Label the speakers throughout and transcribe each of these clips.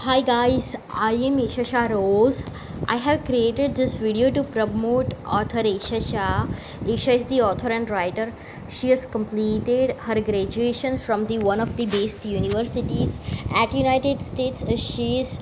Speaker 1: Hi guys, I am Isha Shah Rose. I have created this video to promote author Isha Shah. Isha is the author and writer. She has completed her graduation from the one of the best universities at United States. She is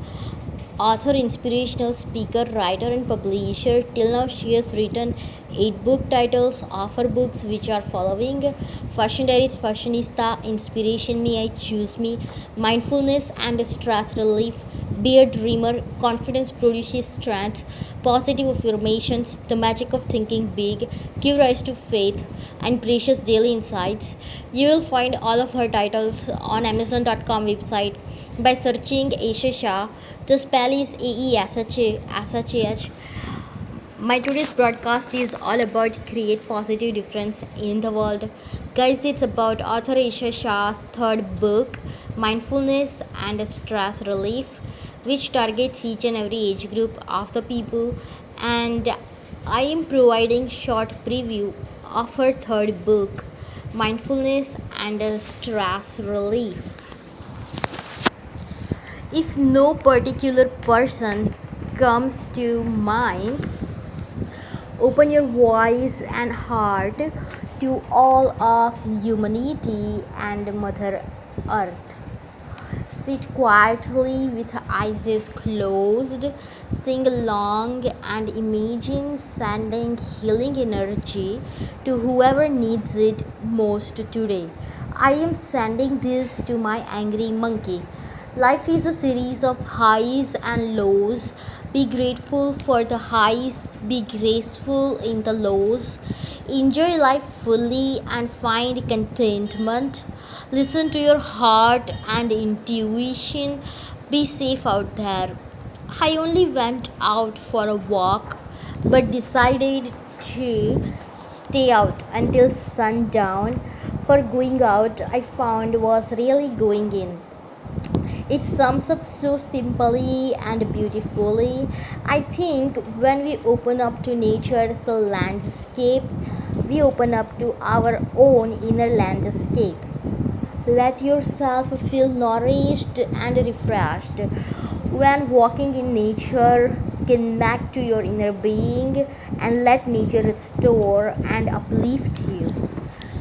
Speaker 1: author, inspirational speaker, writer and publisher. Till now she has written 8 book titles of her books which are following: Fashion Diaries, Fashionista, Inspiration Me, I Choose Me, Mindfulness and Stress Relief, Be a Dreamer, Confidence Produces Strength, Positive Affirmations, The Magic of Thinking Big, Give Rise to Faith, and Precious Daily Insights. You will find all of her titles on Amazon.com website by searching Aisha Shah. The spell is AESHASHAH. My today's broadcast is all about create positive difference in the world. Guys, it's about author Aisha Shah's third book, Mindfulness and Stress Relief, which targets each and every age group of the people. And I am providing short preview of her third book, Mindfulness and Stress Relief. If no particular person comes to mind, open your voice and heart to all of humanity and Mother Earth. Sit quietly with eyes closed, sing along, and imagine sending healing energy to whoever needs it most today. I am sending this to my angry monkey. Life is a series of highs and lows. Be grateful for the highs, be graceful in the lows. Enjoy life fully and find contentment. Listen to your heart and intuition. Be safe out there. I only went out for a walk but decided to stay out until sundown. For going out, I found was really going in. It sums up so simply and beautifully. I think when we open up to nature's landscape, we open up to our own inner landscape. Let yourself feel nourished and refreshed. When walking in nature, connect to your inner being and let nature restore and uplift you.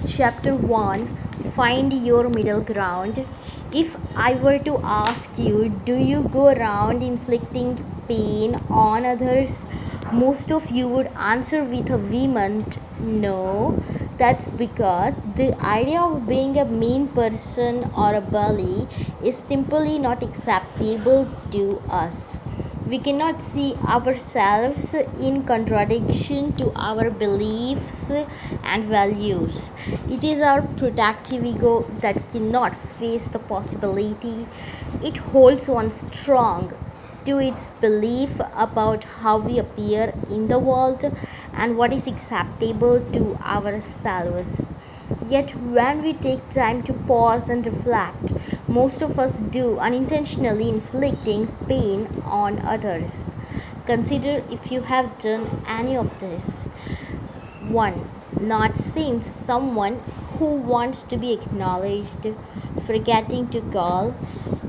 Speaker 1: Chapter 1, Find Your Middle Ground. If I were to ask you, do you go around inflicting pain on others? Most of you would answer with a vehement no. That's because the idea of being a mean person or a bully is simply not acceptable to us. We cannot see ourselves in contradiction to our beliefs and values. It is our protective ego that cannot face the possibility. It holds on strong to its belief about how we appear in the world and what is acceptable to ourselves. Yet, when we take time to pause and reflect, most of us do unintentionally inflicting pain on others. Consider if you have done any of this. 1. Not seeing someone who wants to be acknowledged, forgetting to call,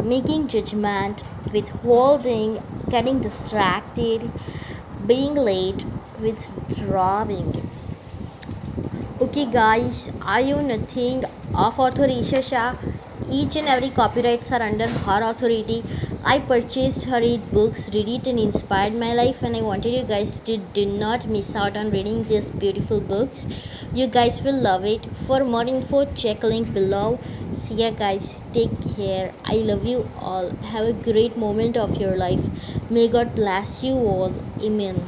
Speaker 1: making judgment, withholding, getting distracted, being late, withdrawing. Okay guys, I own nothing of author Isha Shah. Each and every copyrights are under her authority. I purchased her 8 books, read it and inspired my life, and I wanted you guys to do not miss out on reading these beautiful books. You guys will love it. For more info, check link below. See ya guys, take care. I love you all. Have a great moment of your life. May God bless you all. Amen.